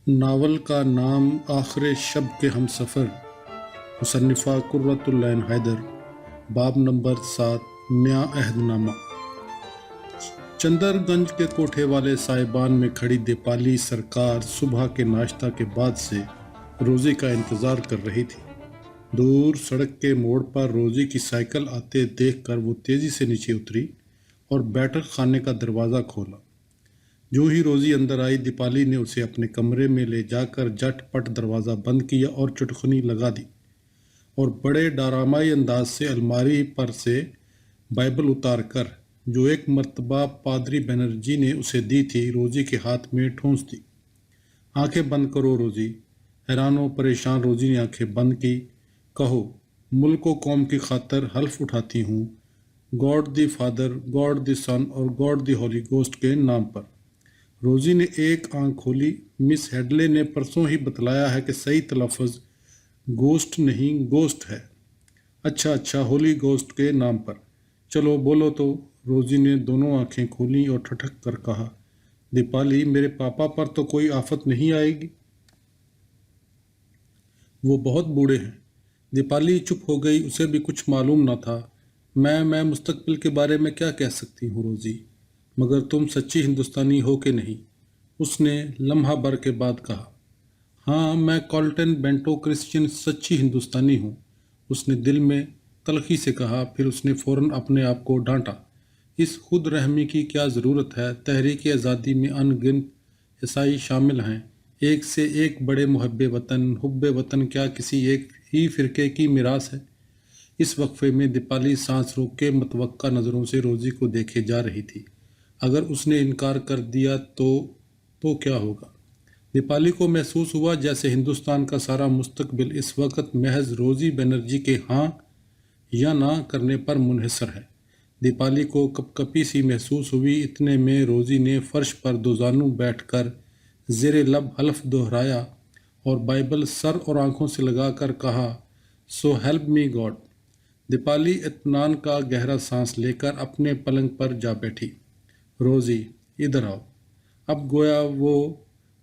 Novel کا نام آخر شب کے ہم سفر، مصنفہ قرۃ العین حیدر، باب نمبر 7، میاں عہد نامہ۔ چندر گنج کے کوٹھے والے سائبان میں کھڑی دیپالی سرکار صبح کے ناشتہ کے بعد سے روزی کا انتظار کر رہی تھی۔ دور سڑک کے موڑ پر روزی کی سائیکل آتے دیکھ کر وہ تیزی سے نیچے اتری اور بیٹھک خانے کا دروازہ کھولا۔ جو ہی روزی اندر آئی، دیپالی نے اسے اپنے کمرے میں لے جا کر جٹ پٹ دروازہ بند کیا اور چٹکنی لگا دی، اور بڑے ڈرامائی انداز سے الماری پر سے بائبل اتار کر، جو ایک مرتبہ پادری بنرجی نے اسے دی تھی، روزی کے ہاتھ میں ٹھونس دی۔ آنکھیں بند کرو روزی۔ حیران و پریشان روزی نے آنکھیں بند کی۔ کہو، ملک و قوم کی خاطر حلف اٹھاتی ہوں، گاڈ دی فادر، گاڈ دی سن اور گاڈ دی ہولی گوسٹ کے نام پر۔ روزی نے ایک آنکھ کھولی۔ مس ہیڈلے نے پرسوں ہی بتلایا ہے کہ صحیح تلفظ گوسٹ نہیں، گوسٹ ہے۔ اچھا، ہولی گوسٹ کے نام پر۔ چلو بولو تو۔ روزی نے دونوں آنکھیں کھولیں اور ٹھٹک کر کہا، دیپالی، میرے پاپا پر تو کوئی آفت نہیں آئے گی؟ وہ بہت بوڑھے ہیں۔ دیپالی چپ ہو گئی، اسے بھی کچھ معلوم نہ تھا۔ میں مستقبل کے بارے میں کیا کہہ سکتی ہوں روزی، مگر تم سچی ہندوستانی ہو کہ نہیں؟ اس نے لمحہ بھر کے بعد کہا۔ ہاں، میں کالٹن بینٹو کرسچین سچی ہندوستانی ہوں، اس نے دل میں تلخی سے کہا۔ پھر اس نے فوراً اپنے آپ کو ڈانٹا، اس خود رحمی کی کیا ضرورت ہے؟ تحریک آزادی میں ان گنت عیسائی شامل ہیں، ایک سے ایک بڑے محب وطن۔ حب وطن کیا کسی ایک ہی فرقے کی میراث ہے؟ اس وقفے میں دیپالی سانس روک کے متوقع نظروں سے روزی کو دیکھے جا رہی تھی۔ اگر اس نے انکار کر دیا تو کیا ہوگا؟ دیپالی کو محسوس ہوا جیسے ہندوستان کا سارا مستقبل اس وقت محض روزی بنرجی کے ہاں یا نہ کرنے پر منحصر ہے۔ دیپالی کو کپ کپی سی محسوس ہوئی۔ اتنے میں روزی نے فرش پر دوزانو بیٹھ کر زیر لب حلف دہرایا اور بائبل سر اور آنکھوں سے لگا کر کہا، so help me God. Dipali اطمینان کا گہرا سانس لے کر اپنے پلنگ پر جا بیٹھی۔ روزی، ادھر آؤ۔ اب گویا وہ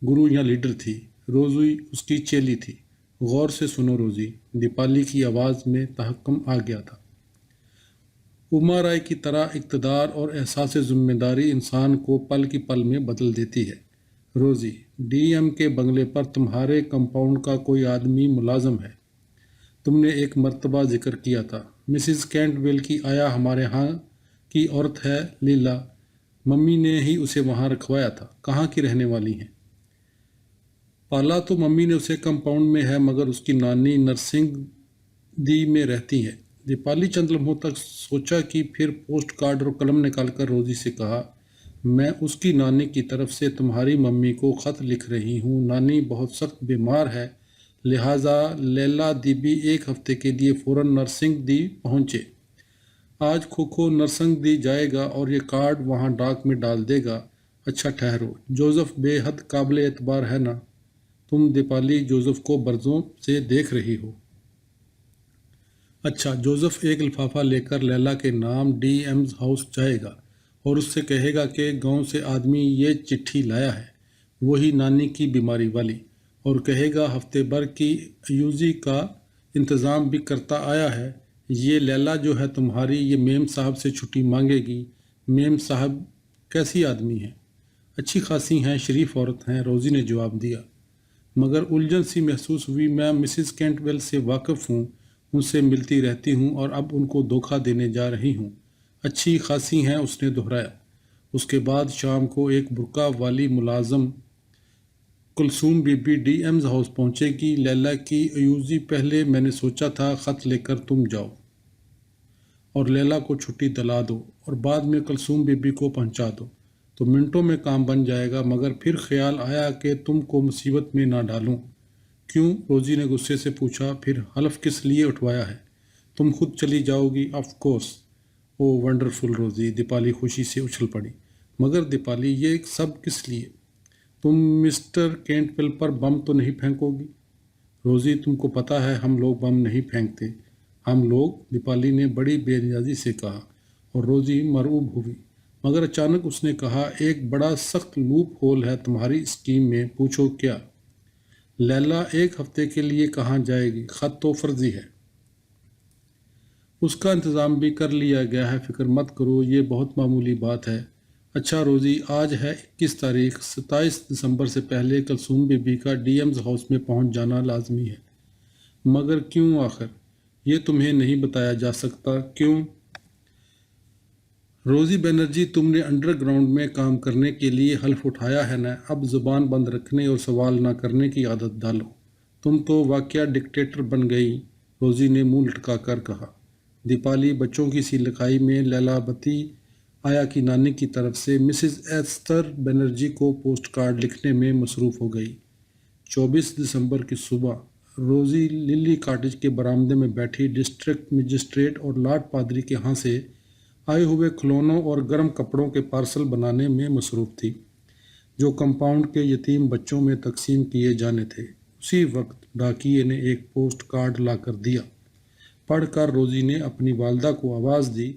گرو یا لیڈر تھی، روزی اس کی چیلی تھی۔ غور سے سنو روزی، دیپالی کی آواز میں تحکم آ گیا تھا۔ اما رائے کی طرح اقتدار اور احساس ذمہ داری انسان کو پل کی پل میں بدل دیتی ہے۔ روزی، ڈی ایم کے بنگلے پر تمہارے کمپاؤنڈ کا کوئی آدمی ملازم ہے، تم نے ایک مرتبہ ذکر کیا تھا۔ مسز کینٹ ویل کی آیا ہمارے ہاں کی عورت ہے لیلا، ممی نے ہی اسے وہاں رکھوایا تھا۔ کہاں کی رہنے والی ہیں؟ پالا تو ممی نے اسے کمپاؤنڈ میں ہے، مگر اس کی نانی نرسنگ دی میں رہتی ہے۔ دیپالی چند لمحوں تک سوچا کہ پھر پوسٹ کارڈ اور قلم نکال کر روزی سے کہا، میں اس کی نانی کی طرف سے تمہاری ممی کو خط لکھ رہی ہوں۔ نانی بہت سخت بیمار ہے، لہٰذا لیلا دی بھی ایک ہفتے کے لیے فوراً نرسنگ دی پہنچے۔ آج کھوکھو نرسنگ دی جائے گا اور یہ کارڈ وہاں ڈاک میں ڈال دے گا۔ اچھا ٹھہرو، جوزف بے حد قابل اعتبار ہے نا؟ تم دیپالی جوزف کو برسوں سے دیکھ رہی ہو۔ اچھا، جوزف ایک لفافہ لے کر لیلا کے نام ڈی ایمز ہاؤس جائے گا اور اس سے کہے گا کہ گاؤں سے آدمی یہ چٹھی لایا ہے، وہی نانی کی بیماری والی، اور کہے گا ہفتے بھر کی ایوزی کا انتظام بھی کرتا آیا ہے۔ یہ لیلا جو ہے تمہاری، یہ میم صاحب سے چھٹی مانگے گی۔ میم صاحب کیسی آدمی ہیں؟ اچھی خاصی ہیں، شریف عورت ہیں، روزی نے جواب دیا، مگر الجھن سی محسوس ہوئی۔ میں مسز کینٹ ویل سے واقف ہوں، ان سے ملتی رہتی ہوں اور اب ان کو دھوکہ دینے جا رہی ہوں۔ اچھی خاصی ہیں، اس نے دہرایا۔ اس کے بعد شام کو ایک برقع والی ملازم کلثوم بی بی ڈی ایمز ہاؤس پہنچے گی۔ لیلا کی ایوزی پہلے میں نے سوچا تھا خط لے کر تم جاؤ اور لیلا کو چھٹی دلا دو اور بعد میں کلثوم بی بی کو پہنچا دو، تو منٹوں میں کام بن جائے گا، مگر پھر خیال آیا کہ تم کو مصیبت میں نہ ڈالوں۔ کیوں؟ روزی نے غصے سے پوچھا۔ پھر حلف کس لیے اٹھوایا ہے؟ تم خود چلی جاؤ گی؟ Of course. او ونڈرفل روزی، دیپالی خوشی سے اچھل پڑی۔ مگر دیپالی، یہ سب کس لیے؟ تم مسٹر کینٹ ویل پر بم تو نہیں پھینکو گی؟ روزی، تم کو پتہ ہے ہم لوگ بم نہیں پھینکتے۔ ہم لوگ؟ دیپالی نے بڑی بے نیازی سے کہا، اور روزی مرعوب ہوئی۔ مگر اچانک اس نے کہا، ایک بڑا سخت لوپ ہول ہے تمہاری اسکیم میں۔ پوچھو کیا؟ لیلا ایک ہفتے کے لیے کہاں جائے گی؟ خط تو فرضی ہے۔ اس کا انتظام بھی کر لیا گیا ہے، فکر مت کرو، یہ بہت معمولی بات ہے۔ اچھا روزی، آج ہے 21 تاریخ، 27 دسمبر سے پہلے کلثوم بی بی کا ڈی ایمز ہاؤس میں پہنچ جانا لازمی ہے۔ مگر کیوں آخر؟ یہ تمہیں نہیں بتایا جا سکتا کیوں؟ روزی بنرجی، تم نے انڈر گراؤنڈ میں کام کرنے کے لیے حلف اٹھایا ہے نا، اب زبان بند رکھنے اور سوال نہ کرنے کی عادت ڈالو۔ تم تو واقعہ ڈکٹیٹر بن گئی، روزی نے منہ لٹکا کر کہا۔ دیپالی بچوں کی سی لکھائی میں لیلاوتی آیا کی نانی کی طرف سے مسز ایستر بنرجی کو پوسٹ کارڈ لکھنے میں مصروف ہو گئی۔ 24 دسمبر کی صبح روزی للی کاٹیج کے برآمدے میں بیٹھی ڈسٹرکٹ مجسٹریٹ اور لاٹ پادری کے ہاں سے آئے ہوئے کھلونوں اور گرم کپڑوں کے پارسل بنانے میں مصروف تھی، جو کمپاؤنڈ کے یتیم بچوں میں تقسیم کیے جانے تھے۔ اسی وقت ڈاکیے نے ایک پوسٹ کارڈ لا کر دیا۔ پڑھ کر روزی نے اپنی والدہ کو آواز دی،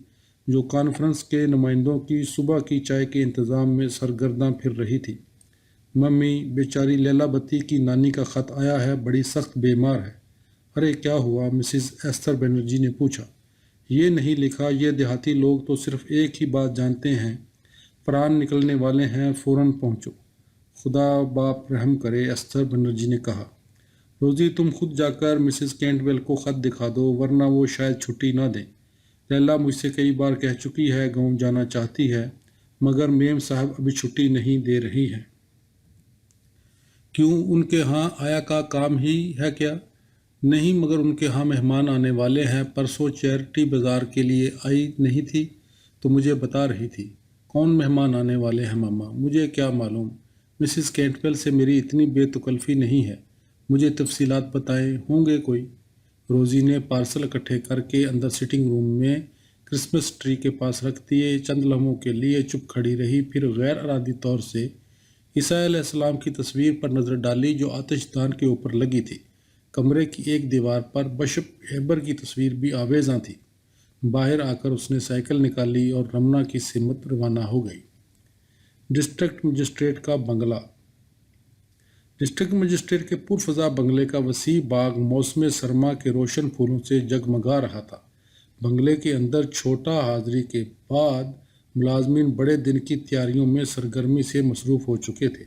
جو کانفرنس کے نمائندوں کی صبح کی چائے کے انتظام میں سرگرداں پھر رہی تھی۔ ممی، بیچاری لیلاوتی کی نانی کا خط آیا ہے، بڑی سخت بیمار ہے۔ ارے کیا ہوا؟ مسز ایستر بنرجی نے پوچھا۔ یہ نہیں لکھا، یہ دیہاتی لوگ تو صرف ایک ہی بات جانتے ہیں، پران نکلنے والے ہیں، فوراً پہنچو۔ خدا باپ رحم کرے، ایستر بنرجی نے کہا۔ روزی، تم خود جا کر مسز کینٹویل کو خط دکھا دو، ورنہ وہ شاید چھٹی نہ دیں۔ لیلا مجھ سے کئی بار کہہ چکی ہے گاؤں جانا چاہتی ہے، مگر میم صاحب ابھی چھٹی نہیں دے رہی ہے۔ کیوں، ان کے ہاں آیا کا کام ہی ہے کیا؟ نہیں، مگر ان کے ہاں مہمان آنے والے ہیں، پرسوں چیریٹی بازار کے لیے آئی نہیں تھی تو مجھے بتا رہی تھی۔ کون مہمان آنے والے ہیں ماما؟ مجھے کیا معلوم، مسز کینٹویل سے میری اتنی بے تکلفی نہیں ہے، مجھے تفصیلات بتائیں، ہوں گے کوئی؟ روزی نے پارسل اکٹھے کر کے اندر سٹنگ روم میں کرسمس ٹری کے پاس رکھ دیے، چند لمحوں کے لیے چپ کھڑی رہی، پھر غیر ارادی طور سے عیسیٰ علیہ السلام کی تصویر پر نظر ڈالی جو آتش دان کے اوپر لگی تھی۔ کمرے کی ایک دیوار پر بشپ ہیبر کی تصویر بھی آویزاں تھی۔ باہر آ کر اس نے سائیکل نکالی اور رمنا کی سمت روانہ ہو گئی۔ ڈسٹرکٹ مجسٹریٹ کا بنگلہ۔ ڈسٹرکٹ مجسٹریٹ کے پرفضا بنگلے کا وسیع باغ موسم سرما کے روشن پھولوں سے جگمگا رہا تھا۔ بنگلے کے اندر چھوٹا حاضری کے بعد ملازمین بڑے دن کی تیاریوں میں سرگرمی سے مصروف ہو چکے تھے۔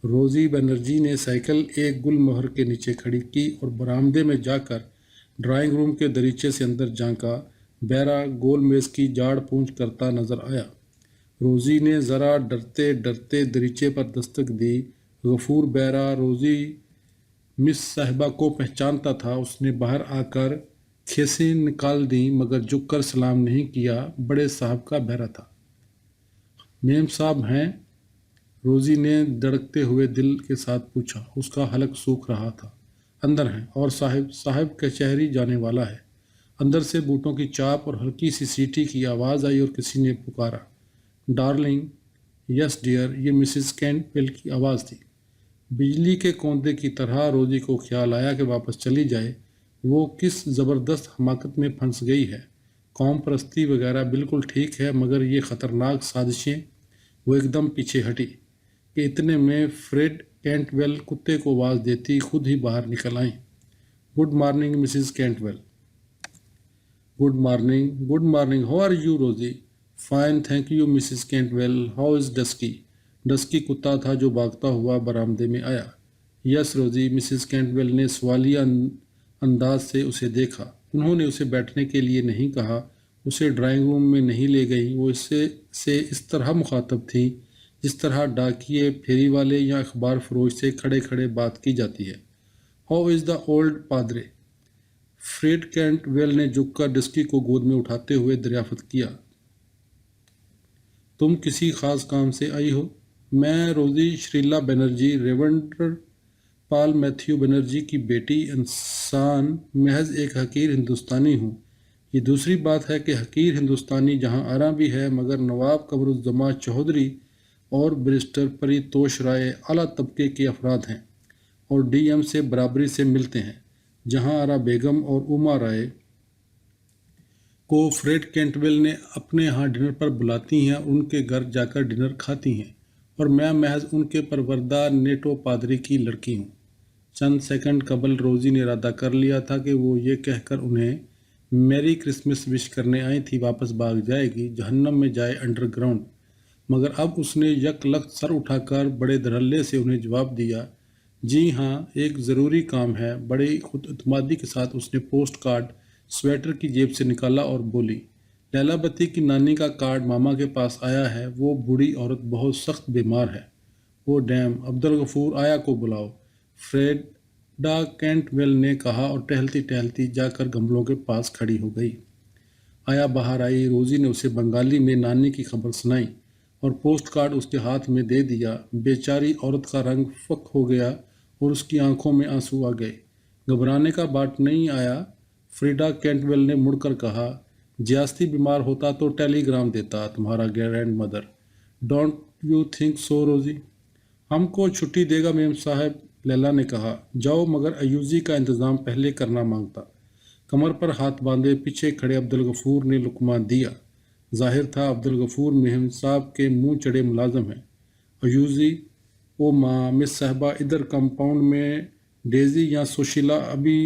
روزی بنرجی نے سائیکل ایک گل مہر کے نیچے کھڑی کی اور برآمدے میں جا کر ڈرائنگ روم کے دریچے سے اندر جھانکا۔ بیرا گول میز کی جاڑ پونچھ کرتا نظر آیا۔ روزی نے ذرا ڈرتے ڈرتے دریچے پر دستک دی۔ غفور بیرا روزی مس صاحبہ کو پہچانتا تھا۔ اس نے باہر آ کر کھیسیں نکال دیں مگر جھک کر سلام نہیں کیا۔ بڑے صاحب کا بیرا تھا۔ میم صاحب ہیں؟ روزی نے دھڑکتے ہوئے دل کے ساتھ پوچھا۔ اس کا حلق سوکھ رہا تھا۔ اندر ہیں، اور صاحب کچہری جانے والا ہے۔ اندر سے بوٹوں کی چاپ اور ہلکی سی سیٹی کی آواز آئی اور کسی نے پکارا، ڈارلنگ۔ یس ڈیئر، یہ مسز کینٹویل کی آواز تھی۔ بجلی کے کوندے کی طرح روزی کو خیال آیا کہ واپس چلی جائے۔ وہ کس زبردست حماقت میں پھنس گئی ہے۔ قوم پرستی وغیرہ بالکل ٹھیک ہے، مگر یہ خطرناک سازشیں۔ وہ ایک دم پیچھے ہٹی کہ اتنے میں فریڈ کینٹویل کتے کو آواز دیتی خود ہی باہر نکل آئیں۔ Good morning Mrs Cantwell. Good morning, how are you Rosie? Fine thank you Mrs Cantwell, how is Dusky? Dusky کتا تھا جو بھاگتا ہوا برآمدے میں آیا۔ یس روزی، مسز کینٹویل نے سوالیہ انداز سے اسے دیکھا۔ انہوں نے اسے بیٹھنے کے لیے نہیں کہا، اسے ڈرائنگ روم میں نہیں لے گئیں۔ وہ سے اس طرح مخاطب تھیں جس طرح ڈاکیے، پھیری والے یا اخبار فروش سے کھڑے کھڑے بات کی جاتی ہے۔ How is the old padre? Fred Cantwell نے جھک کر ڈسکی کو گود میں اٹھاتے ہوئے دریافت کیا۔ تم کسی خاص کام سے آئی ہو؟ میں روزی شریلا بنرجی، ریورنڈ پال میتھیو بنرجی کی بیٹی، انسان محض ایک حقیر ہندوستانی ہوں۔ یہ دوسری بات ہے کہ حقیر ہندوستانی جہاں آراں بھی ہے، مگر نواب قمرالزماں چودھری اور بیرسٹر پریتوش رائے اعلیٰ طبقے کے افراد ہیں اور ڈی ایم سے برابری سے ملتے ہیں۔ جہاں آرا بیگم اور اما رائے کو فریڈ کینٹویل نے اپنے ہاں ڈنر پر بلاتی ہیں، ان کے گھر جا کر ڈنر کھاتی ہیں، اور میں محض ان کے پروردہ نیٹو پادری کی لڑکی ہوں۔ چند سیکنڈ قبل روزی نے ارادہ کر لیا تھا کہ وہ یہ کہہ کر انہیں میری کرسمس وش کرنے آئی تھی واپس بھاگ جائے گی، جہنم میں جائے انڈر گراؤنڈ، مگر اب اس نے یک لخت سر اٹھا کر بڑے دھڑلے سے انہیں جواب دیا، جی ہاں، ایک ضروری کام ہے۔ بڑی خود اعتمادی کے ساتھ اس نے پوسٹ کارڈ سویٹر کی جیب سے نکالا اور بولی، لیلا بتی کی نانی کا کارڈ ماما کے پاس آیا ہے، وہ بوڑھی عورت بہت سخت بیمار ہے۔ وہ ڈیم، عبدالغفور آیا کو بلاؤ، فریڈا کینٹ ویل نے کہا اور ٹہلتی ٹہلتی جا کر گملوں کے پاس کھڑی ہو گئی۔ آیا باہر آئی، روزی نے اسے بنگالی میں نانی کی خبر سنائی اور پوسٹ کارڈ اس کے ہاتھ میں دے دیا۔ بیچاری عورت کا رنگ فک ہو گیا اور اس کی آنکھوں میں آنسو آ گئے۔ گھبرانے کا بات نہیں آیا، فریڈا کینٹویل نے مڑ کر کہا، جیاستی بیمار ہوتا تو ٹیلی گرام دیتا تمہارا grand mother. Don't you think so روزی؟ ہم کو چھٹی دے گا میم صاحب، لیلا نے کہا، جاؤ، مگر ایوزی کا انتظام پہلے کرنا مانگتا۔ کمر پر ہاتھ باندھے پیچھے کھڑے عبدالغفور نے لقمہ دیا۔ ظاہر تھا عبدالغفور مہم صاحب کے منہ چڑھے ملازم ہیں۔ ایوزی، او ماں، مس صاحبہ ادھر کمپاؤنڈ میں ڈیزی یا سوشیلا ابھی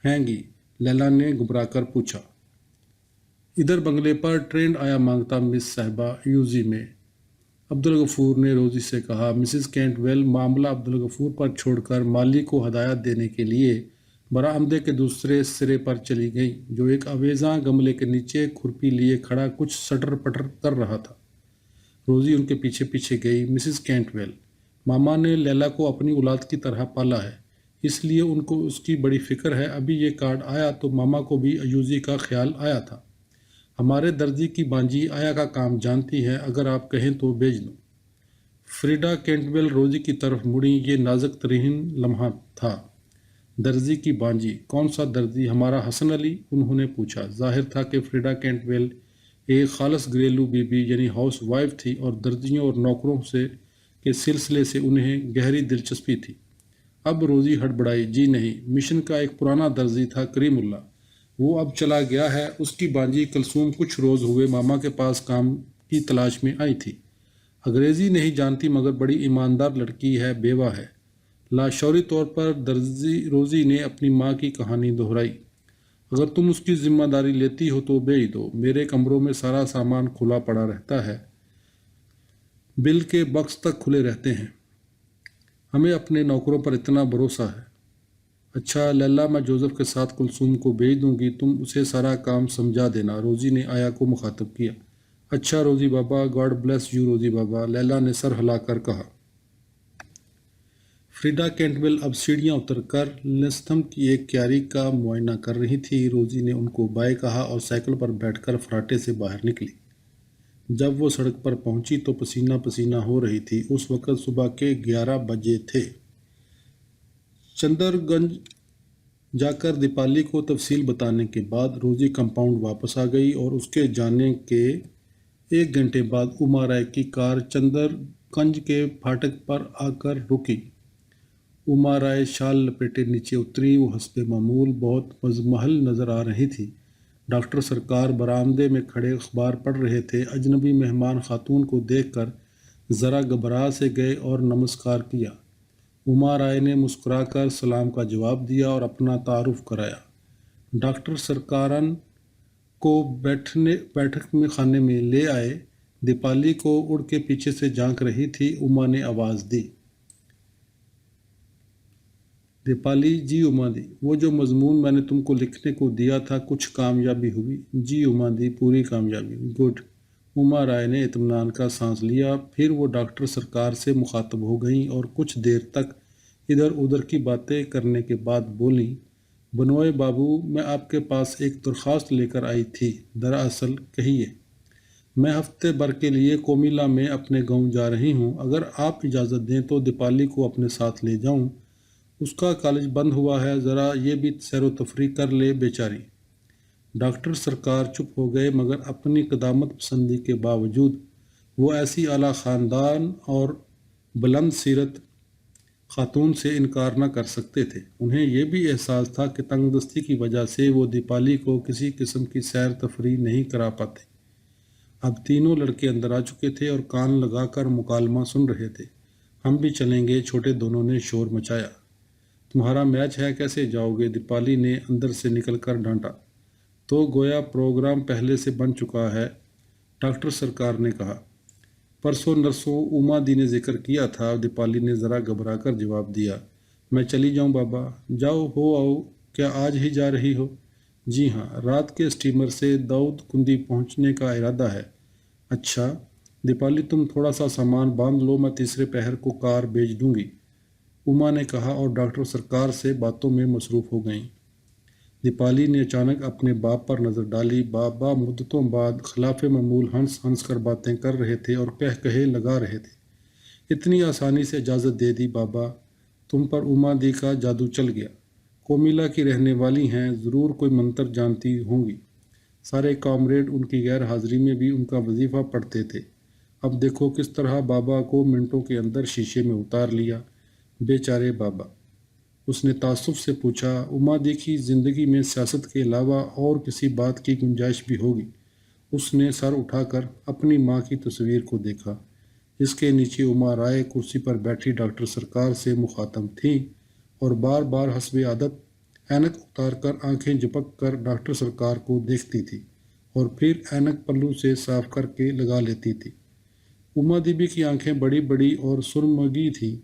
ہیں گی؟ لیلا نے گھبرا کر پوچھا۔ ادھر بنگلے پر ٹرینڈ آیا مانگتا مس صاحبہ، ایوزی میں، عبدالغفور نے روزی سے کہا۔ مسز کینٹ ویل معاملہ عبدالغفور پر چھوڑ کر مالی کو ہدایت دینے کے لیے برآمدے کے دوسرے سرے پر چلی گئیں، جو ایک آویزاں گملے کے نیچے کھرپی لیے کھڑا کچھ سٹر پٹر کر رہا تھا۔ روزی ان کے پیچھے پیچھے گئی۔ مسز کینٹ ویل، ماما نے لیلا کو اپنی اولاد کی طرح پالا ہے، اس لیے ان کو اس کی بڑی فکر ہے۔ ابھی یہ کارڈ آیا تو ماما کو بھی ایوزی کا خیال آیا تھا۔ ہمارے درزی کی بانجی آیا کا کام جانتی ہے، اگر آپ کہیں تو بھیج دوں۔ فریڈا کینٹویل روزی کی طرف مڑی، یہ نازک ترین لمحہ تھا۔ درزی کی بانجی؟ کون سا درزی؟ ہمارا حسن علی؟ انہوں نے پوچھا۔ ظاہر تھا کہ فریڈا کینٹویل ایک خالص گھریلو بیوی یعنی ہاؤس وائف تھی اور درزیوں اور نوکروں سے کے سلسلے سے انہیں گہری دلچسپی تھی۔ اب روزی ہڑبڑائی، جی نہیں، مشن کا ایک پرانا درزی تھا کریم اللہ، وہ اب چلا گیا ہے۔ اس کی بانجی کلثوم کچھ روز ہوئے ماما کے پاس کام کی تلاش میں آئی تھی۔ انگریزی نہیں جانتی مگر بڑی ایماندار لڑکی ہے، بیوہ ہے۔ لاشعوری طور پر روزی نے اپنی ماں کی کہانی دہرائی۔ اگر تم اس کی ذمہ داری لیتی ہو تو بھیج دو، میرے کمروں میں سارا سامان کھلا پڑا رہتا ہے، بل کے بکس تک کھلے رہتے ہیں، ہمیں اپنے نوکروں پر اتنا بھروسہ ہے۔ اچھا لیلا، میں جوزف کے ساتھ کلثوم کو بھیج دوں گی، تم اسے سارا کام سمجھا دینا، روزی نے آیا کو مخاطب کیا۔ اچھا روزی بابا، گاڈ بلیس یو روزی بابا، لیلا نے سر ہلا کر کہا۔ فریڈا کینٹویل اب سیڑھیاں اتر کر لنستھم کی ایک کیاری کا معائنہ کر رہی تھی۔ روزی نے ان کو بائے کہا اور سائیکل پر بیٹھ کر فراٹے سے باہر نکلی۔ جب وہ سڑک پر پہنچی تو پسینہ پسینہ ہو رہی تھی۔ اس وقت صبح کے 11 بجے تھے۔ چندر گنج جا کر دیپالی کو تفصیل بتانے کے بعد روزی کمپاؤنڈ واپس آ گئی اور اس کے جانے کے 1 گھنٹے بعد اما رائے کی کار چندر گنج کے پھاٹک پر آ کر رکی۔ اما رائے شال لپیٹے نیچے اتری، وہ حسب معمول بہت مزمحل نظر آ رہی تھی۔ ڈاکٹر سرکار برآمدے میں کھڑے اخبار پڑھ رہے تھے۔ اجنبی مہمان خاتون کو دیکھ کر ذرا گھبرا سے گئے اور نمسکار کیا۔ اما رائے نے مسکرا کر سلام کا جواب دیا اور اپنا تعارف کرایا۔ ڈاکٹر سرکارن کو بیٹھک میں خانے میں لے آئے۔ دیپالی کو اڑ کے پیچھے سے جھانک رہی تھی۔ اما نے آواز دی، دیپالی جی اما دی، وہ جو مضمون میں نے تم کو لکھنے کو دیا تھا کچھ کامیابی ہوئی؟ جی اما دی، پوری کامیابی۔ گڈ۔ اما رائے نے اطمینان کا سانس لیا، پھر وہ ڈاکٹر سرکار سے مخاطب ہو گئیں اور کچھ دیر تک ادھر ادھر کی باتیں کرنے کے بعد بولیں، بنوئے بابو، میں آپ کے پاس ایک درخواست لے کر آئی تھی۔ دراصل کہیے، میں ہفتے بھر کے لیے کومیلا میں اپنے گاؤں جا رہی ہوں، اگر آپ اجازت دیں تو دیپالی کو اپنے ساتھ لے جاؤں، اس کا کالج بند ہوا ہے، ذرا یہ بھی سیر و تفریح کر لے بیچاری۔ ڈاکٹر سرکار چپ ہو گئے، مگر اپنی قدامت پسندی کے باوجود وہ ایسی اعلیٰ خاندان اور بلند سیرت خاتون سے انکار نہ کر سکتے تھے۔ انہیں یہ بھی احساس تھا کہ تنگ دستی کی وجہ سے وہ دیپالی کو کسی قسم کی سیر تفریح نہیں کرا پاتے۔ اب تینوں لڑکے اندر آ چکے تھے اور کان لگا کر مکالمہ سن رہے تھے۔ ہم بھی چلیں گے، چھوٹے دونوں نے شور مچایا۔ تمہارا میچ ہے، کیسے جاؤ گے؟ دیپالی نے اندر سے نکل کر ڈانٹا۔ تو گویا پروگرام پہلے سے بن چکا ہے، ڈاکٹر سرکار نے کہا۔ پرسوں نرسوں اوما دی نے ذکر کیا تھا، دیپالی نے ذرا گھبرا کر جواب دیا۔ میں چلی جاؤں بابا؟ جاؤ، ہو آؤ، کیا آج ہی جا رہی ہو؟ جی ہاں، رات کے اسٹیمر سے داؤد کندی پہنچنے کا ارادہ ہے۔ اچھا دیپالی، تم تھوڑا سا سامان باندھ لو، میں تیسرے پہر کو کار بھیج دوں گی، اوما نے کہا، اور ڈاکٹر سرکار سے باتوں میں مصروف ہو گئیں۔ دیپالی نے اچانک اپنے باپ پر نظر ڈالی۔ بابا مدتوں بعد خلاف معمول ہنس ہنس کر باتیں کر رہے تھے اور کہے لگا رہے تھے۔ اتنی آسانی سے اجازت دے دی بابا؟ تم پر اوما دی کا جادو چل گیا۔ کومیلا کی رہنے والی ہیں، ضرور کوئی منتر جانتی ہوں گی۔ سارے کامریڈ ان کی غیر حاضری میں بھی ان کا وظیفہ پڑھتے تھے۔ اب دیکھو کس طرح بابا کو منٹوں کے اندر شیشے میں اتار لیا۔ بیچارے بابا، اس نے تعصب سے پوچھا۔ اوما دی کی زندگی میں سیاست کے علاوہ اور کسی بات کی گنجائش بھی ہوگی؟ اس نے سر اٹھا کر اپنی ماں کی تصویر کو دیکھا، جس کے نیچے اوما رائے کرسی پر بیٹھی ڈاکٹر سرکار سے مخاطب تھیں اور بار بار حسب عادت اینک اتار کر آنکھیں جھپک کر ڈاکٹر سرکار کو دیکھتی تھی اور پھر اینک پلو سے صاف کر کے لگا لیتی تھی۔ اوما دی بھی کی آنکھیں بڑی بڑی اور سرمگی تھیں۔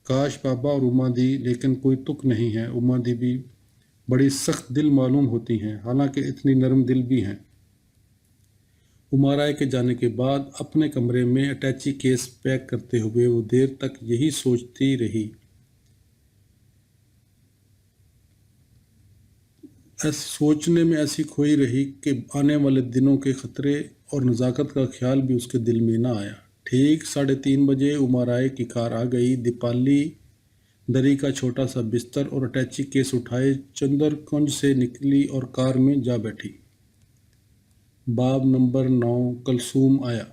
کاش بابا اور اوما دی، لیکن کوئی تک نہیں ہے۔ اوما دی بھی بڑی سخت دل معلوم ہوتی ہیں، حالانکہ اتنی نرم دل بھی ہیں۔ اوما رائے کے جانے کے بعد اپنے کمرے میں اٹیچی کیس پیک کرتے ہوئے وہ دیر تک یہی سوچتی رہی، سوچنے میں ایسی کھوئی رہی کہ آنے والے دنوں کے خطرے اور نزاکت کا خیال بھی اس کے دل میں نہ آیا۔ ٹھیک 3:30 بجے اوما رائے کی کار آ گئی۔ دیپالی دری کا چھوٹا سا بستر اور اٹیچی کیس اٹھائے چندر کنج سے نکلی اور کار میں جا بیٹھی۔ باب نمبر 9 کلثوم آیا۔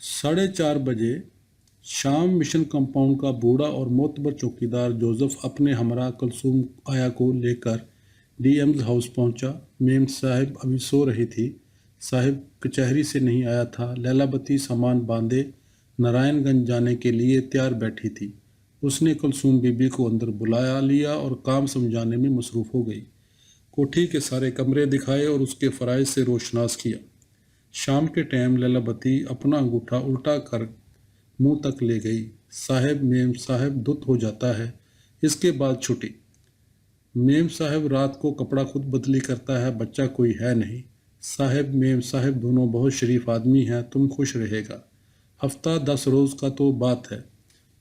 4:30 بجے شام مشن کمپاؤنڈ کا بوڑھا اور معتبر چوکیدار جوزف اپنے ہمراہ کلثوم آیا کو لے کر ڈی ایمز ہاؤس پہنچا۔ میم صاحب ابھی سو رہی تھی۔ صاحب کچہری سے نہیں آیا تھا۔ لیلا بتی سامان باندھے نارائن گنج جانے کے لیے تیار بیٹھی تھی۔ اس نے کلثوم بی بی کو اندر بلا لیا اور کام سمجھانے میں مصروف ہو گئی۔ کوٹھی کے سارے کمرے دکھائے اور اس کے فرائض سے روشناس کیا۔ شام کے ٹائم لیلا بتی اپنا انگوٹھا الٹا کر منہ تک لے گئی۔ صاحب، میم صاحب دھت ہو جاتا ہے، اس کے بعد چھٹی۔ میم صاحب رات کو کپڑا خود بدلی کرتا ہے، بچہ کوئی ہے نہیں۔ صاحب، میم صاحب دونوں بہت شریف آدمی ہیں، تم خوش رہے گا۔ ہفتہ 10 روز کا تو بات ہے۔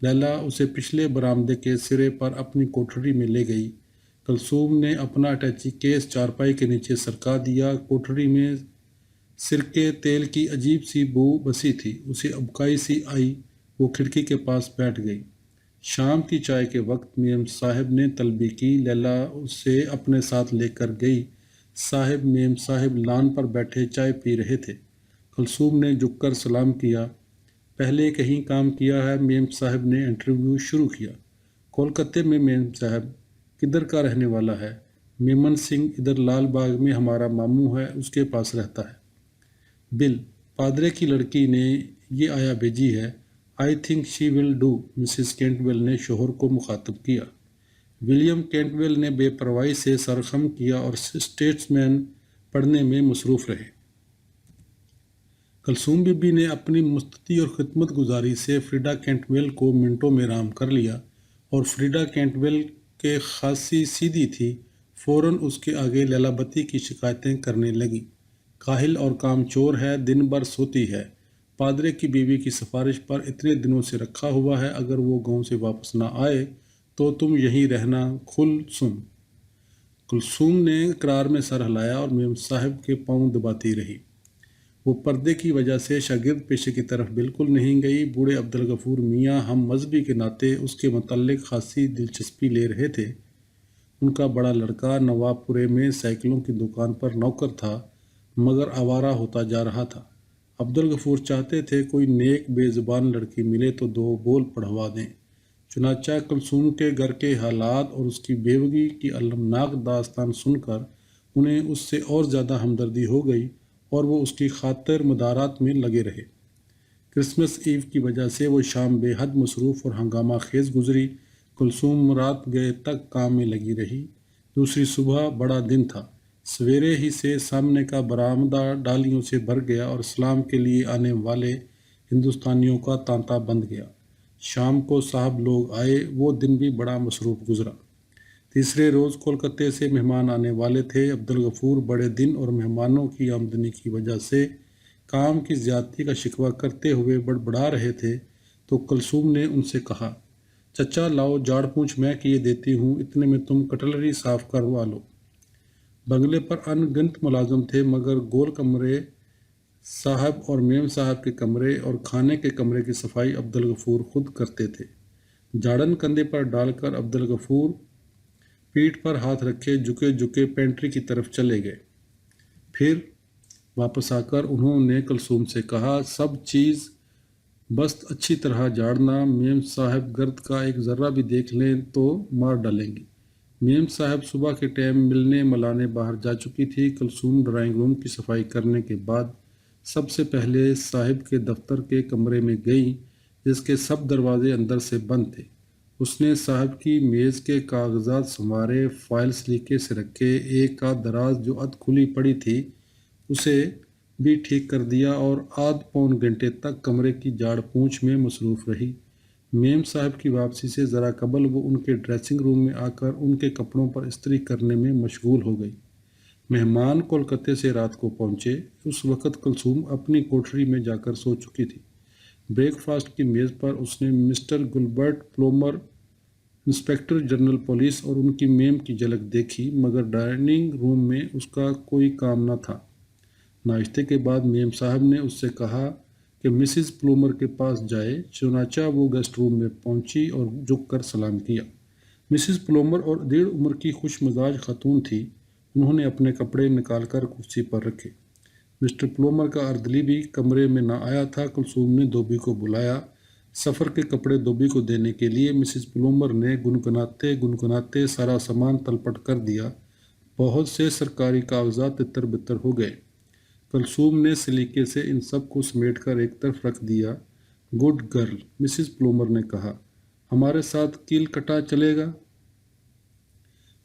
لیلا اسے پچھلے برآمدے کے سرے پر اپنی کوٹھری میں لے گئی۔ کلثوم نے اپنا اٹیچی کیس چارپائی کے نیچے سرکا دیا۔ کوٹھری میں سرکے تیل کی عجیب سی بو بسی تھی، اسے ابکائی سی آئی۔ وہ کھڑکی کے پاس بیٹھ گئی۔ شام کی چائے کے وقت میم صاحب نے طلبی کی۔ لیلا اسے اپنے ساتھ لے کر گئی۔ صاحب، میم صاحب لان پر بیٹھے چائے پی رہے تھے۔ کلثوم نے جھک کر سلام کیا۔ پہلے کہیں کام کیا ہے؟ میم صاحب نے انٹرویو شروع کیا۔ کولکتے میں۔ میم صاحب کدھر کا رہنے والا ہے؟ میمن سنگھ، ادھر لال باغ میں ہمارا ماموں ہے، اس کے پاس رہتا ہے۔ بل، پادرے کی لڑکی نے یہ آیا بھیجی ہے۔ I think she will do, Mrs Cantwell نے شوہر کو مخاطب کیا۔ ولیم کینٹویل نے بے پرواہی سے سر خم کیا اور اسٹیٹسمین پڑھنے میں مصروف رہے۔ کلثوم بی بی نے اپنی مستطیع اور خدمت گزاری سے فریڈا کینٹویل کو منٹوں میں رام کر لیا، اور فریڈا کینٹویل کے خاصی سیدھی تھی، فوراً اس کے آگے لیلا بتی کی شکایتیں کرنے لگی۔ کاہل اور کام چور ہے، دن بھر سوتی ہے، پادرے کی بیوی کی سفارش پر اتنے دنوں سے رکھا ہوا ہے، اگر وہ گاؤں سے واپس نہ آئے تو تم یہیں رہنا۔ کلثوم نے اقرار میں سر ہلایا اور میم صاحب کے پاؤں دباتی رہی۔ وہ پردے کی وجہ سے شاگرد پیشے کی طرف بالکل نہیں گئی۔ بوڑھے عبدالغفور میاں ہم مذہبی کے ناطے اس کے متعلق خاصی دلچسپی لے رہے تھے۔ ان کا بڑا لڑکا نواب پورے میں سائیکلوں کی دکان پر نوکر تھا، مگر آوارہ ہوتا جا رہا تھا۔ عبدالغفور چاہتے تھے کوئی نیک بے زبان لڑکی ملے تو 2 بول پڑھوا دیں۔ چنانچہ کلثوم کے گھر کے حالات اور اس کی بیوگی کی المناک داستان سن کر انہیں اس سے اور زیادہ ہمدردی ہو گئی اور وہ اس کی خاطر مدارات میں لگے رہے۔ کرسمس ایو کی وجہ سے وہ شام بے حد مصروف اور ہنگامہ خیز گزری۔ کلثوم رات گئے تک کام میں لگی رہی۔ دوسری صبح بڑا دن تھا۔ سویرے ہی سے سامنے کا برآمدہ ڈالیوں سے بھر گیا اور سلام کے لیے آنے والے ہندوستانیوں کا تانتا بند گیا۔ شام کو صاحب لوگ آئے۔ وہ دن بھی بڑا مصروف گزرا۔ تیسرے روز کولکتے سے مہمان آنے والے تھے۔ عبدالغفور بڑے دن اور مہمانوں کی آمدنی کی وجہ سے کام کی زیادتی کا شکوہ کرتے ہوئے بڑبڑا رہے تھے تو کلثوم نے ان سے کہا، چچا لاؤ جھاڑ پونچھ میں کیے دیتی ہوں، اتنے میں تم کٹلری صاف کروا لو۔ بنگلے پر ان گنت ملازم تھے مگر گول کمرے صاحب اور میم صاحب کے کمرے اور کھانے کے کمرے کی صفائی عبدالغفور خود کرتے تھے۔ جھاڑن کندھے پر ڈال کر عبدالغفور پیٹھ پر ہاتھ رکھے جھکے جھکے پینٹری کی طرف چلے گئے۔ پھر واپس آ کر انہوں نے کلثوم سے کہا، سب چیز بس اچھی طرح جھاڑنا، میم صاحب گرد کا ایک ذرہ بھی دیکھ لیں تو مار ڈالیں گی۔ میم صاحب صبح کے ٹائم ملنے ملانے باہر جا چکی تھی۔ کلثوم ڈرائنگ روم کی صفائی کرنے کے بعد سب سے پہلے صاحب کے دفتر کے کمرے میں گئی جس کے سب دروازے اندر سے بند تھے۔ اس نے صاحب کی میز کے کاغذات سنوارے، فائل سلیقے سے رکھے، ایک آدھ دراز جو ادھ کھلی پڑی تھی اسے بھی ٹھیک کر دیا اور آدھ پون گھنٹے تک کمرے کی جھاڑ پونچھ میں مصروف رہی۔ میم صاحب کی واپسی سے ذرا قبل وہ ان کے ڈریسنگ روم میں آ کر ان کے کپڑوں پر استری کرنے میں مشغول ہو گئی۔ مہمان کولکتے سے رات کو پہنچے۔ اس وقت کلثوم اپنی کوٹھری میں جا کر سو چکی تھی۔ بریک فاسٹ کی میز پر اس نے Mr Gilbert Plummer, inspector general police اور ان کی میم کی جھلک دیکھی مگر ڈائننگ روم میں اس کا کوئی کام نہ تھا۔ ناشتے کے بعد میم صاحب نے اس سے کہا کہ مسز پلومر کے پاس جائے، چنانچہ وہ گیسٹ روم میں پہنچی اور جھک کر سلام کیا۔ مسز پلومر اور 1.5 عمر کی خوش مزاج خاتون تھی۔ انہوں نے اپنے کپڑے نکال کر کرسی پر رکھے۔ مسٹر پلومر کا اردلی بھی کمرے میں نہ آیا تھا۔ کلثوم نے دھوبی کو بلایا۔ سفر کے کپڑے دھوبی کو دینے کے لیے مسز پلومر نے گنگناتے گنگناتے سارا سامان تلپٹ کر دیا۔ بہت سے سرکاری کاغذات تتر بتر ہو گئے۔ کلثوم نے سلیقے سے ان سب کو سمیٹ کر ایک طرف رکھ دیا۔ گڈ گرل، مسز پلومر نے کہا، ہمارے ساتھ کیلکٹا چلے گا؟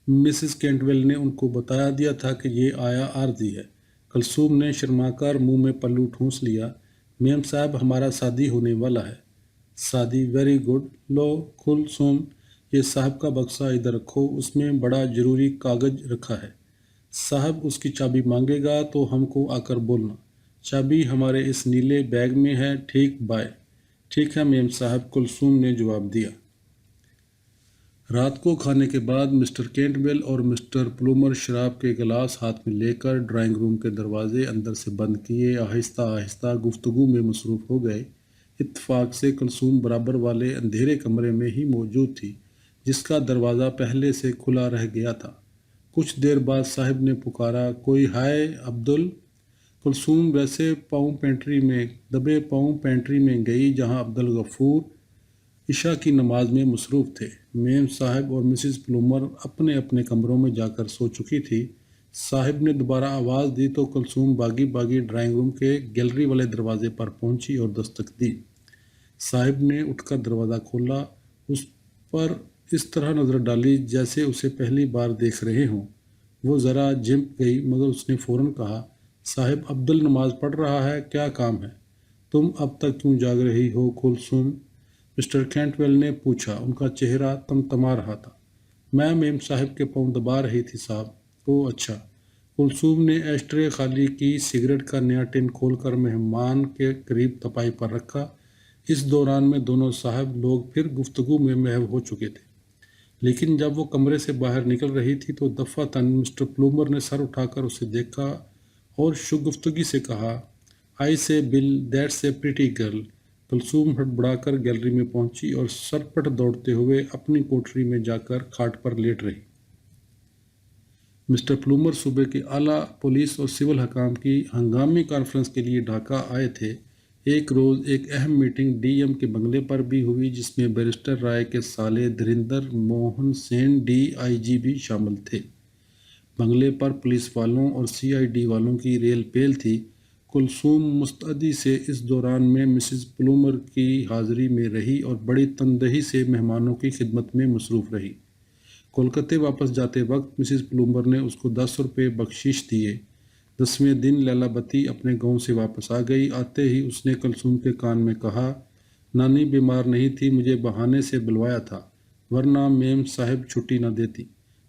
مسز کینٹویل نے ان کو بتا دیا تھا کہ یہ آیا عارضی ہے۔ کلثوم نے شرما کر منہ میں پلو ٹھونس لیا۔ میم صاحب ہمارا شادی ہونے والا ہے۔ شادی؟ Very good. لو کلثوم، یہ صاحب کا بکسہ ادھر رکھو، اس میں بڑا ضروری کاغذ رکھا ہے۔ صاحب اس کی چابی مانگے گا تو ہم کو آ کر بولنا۔ چابی ہمارے اس نیلے بیگ میں ہے۔ ٹھیک، بائے۔ ٹھیک ہے میم صاحب، کلثوم نے جواب دیا۔ رات کو کھانے کے بعد مسٹر کینٹویل اور مسٹر پلومر شراب کے گلاس ہاتھ میں لے کر ڈرائنگ روم کے دروازے اندر سے بند کیے آہستہ آہستہ گفتگو میں مصروف ہو گئے۔ اتفاق سے کلثوم برابر والے اندھیرے کمرے میں ہی موجود تھی جس کا دروازہ پہلے سے کھلا رہ گیا تھا۔ کچھ دیر بعد صاحب نے پکارا، کوئی ہائے عبدل؟ کلثوم ویسے دبے پاؤں پینٹری میں گئی جہاں عبدالغفور عشاء کی نماز میں مصروف تھے۔ میم صاحب اور مسز پلومر اپنے اپنے کمروں میں جا کر سو چکی تھی۔ صاحب نے دوبارہ آواز دی تو کلثوم باغی باغی ڈرائنگ روم کے گیلری والے دروازے پر پہنچی اور دستک دی۔ صاحب نے اٹھ کر دروازہ کھولا، اس پر اس طرح نظر ڈالی جیسے اسے پہلی بار دیکھ رہے ہوں۔ وہ ذرا جھنپ گئی مگر اس نے فوراً کہا، صاحب عبدل نماز پڑھ رہا ہے، کیا کام ہے؟ تم اب تک کیوں جاگ رہی ہو کلثوم؟ مسٹر کینٹویل نے پوچھا۔ ان کا چہرہ تمتما رہا تھا۔ میں میم صاحب کے پاؤں دبا رہی تھی صاحب۔ اوہ اچھا۔ کلثوم نے ایشٹرے خالی کی، سگریٹ کا نیا ٹن کھول کر مہمان کے قریب تپائی پر رکھا۔ اس دوران میں دونوں صاحب لوگ پھر گفتگو میں محو ہو چکے تھے، لیکن جب وہ کمرے سے باہر نکل رہی تھی تو دفعتاً مسٹر پلومر نے سر اٹھا کر اسے دیکھا اور شگفتگی سے کہا، I say Bill, that's a pretty girl. Kulsoom ہڑبڑا کر گیلری میں پہنچی اور سرپٹ دوڑتے ہوئے اپنی کوٹھری میں جا کر کھاٹ پر لیٹ رہی۔ مسٹر پلومر صوبے کے اعلیٰ پولیس اور سول حکام کی ہنگامی کانفرنس کے لیے ڈھاکہ آئے تھے۔ ایک روز ایک اہم میٹنگ ڈی ایم کے بنگلے پر بھی ہوئی جس میں بیرسٹر رائے کے سالے دھریندر موہن سین DIG بھی شامل تھے۔ بنگلے پر پولیس والوں اور CID والوں کی ریل پیل تھی۔ کلثوم مستعدی سے اس دوران میں مسز پلومر کی حاضری میں رہی اور بڑی تندہی سے مہمانوں کی خدمت میں مصروف رہی۔ کولکتے واپس جاتے وقت مسز پلومر نے اس کو 10 روپے بخشش دیے۔ 10ویں دن لیلا بتی اپنے گاؤں سے واپس آ گئی۔ آتے ہی اس نے کلثوم کے کان میں کہا، نانی بیمار نہیں تھی، مجھے بہانے سے بلوایا تھا، ورنہ میم صاحب چھٹی نہ دیتی۔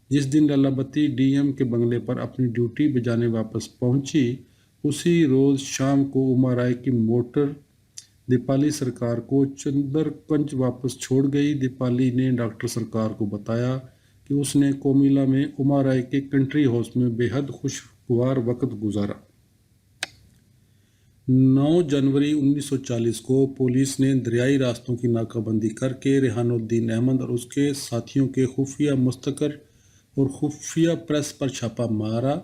جس دن لیلا بتی ڈی ایم کے بنگلے پر اپنی ڈیوٹی بجانے واپس پہنچی، اسی روز شام کو اما رائے کی موٹر دیپالی سرکار کو چندر کنج واپس چھوڑ گئی۔ دیپالی نے ڈاکٹر سرکار کو بتایا کہ اس نے کومیلا میں اما رائے کے کنٹری ہاؤس میں بے حد خوشگوار وقت گزارا۔ 9 جنوری 1940 کو پولیس نے دریائی راستوں کی ناکہ بندی کر کے ریحان الدین احمد اور اس کے ساتھیوں کے خفیہ مستقر اور خفیہ پریس پر چھاپہ مارا،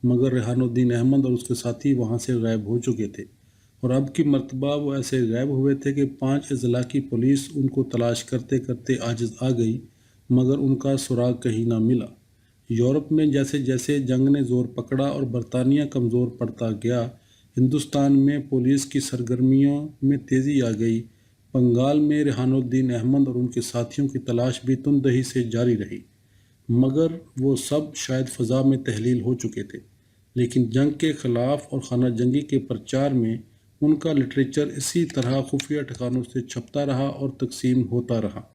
مگر ریحان الدین احمد اور اس کے ساتھی وہاں سے غائب ہو چکے تھے، اور اب کی مرتبہ وہ ایسے غائب ہوئے تھے کہ 5 اضلاع کی پولیس ان کو تلاش کرتے کرتے عاجز آ گئی، مگر ان کا سراغ کہیں نہ ملا۔ یورپ میں جیسے جیسے جنگ نے زور پکڑا اور برطانیہ کمزور پڑتا گیا، ہندوستان میں پولیس کی سرگرمیوں میں تیزی آ گئی۔ بنگال میں ریحان الدین احمد اور ان کے ساتھیوں کی تلاش بھی تندہی سے جاری رہی، مگر وہ سب شاید فضا میں تحلیل ہو چکے تھے۔ لیکن جنگ کے خلاف اور خانہ جنگی کے پرچار میں ان کا لٹریچر اسی طرح خفیہ ٹھکانوں سے چھپتا رہا اور تقسیم ہوتا رہا۔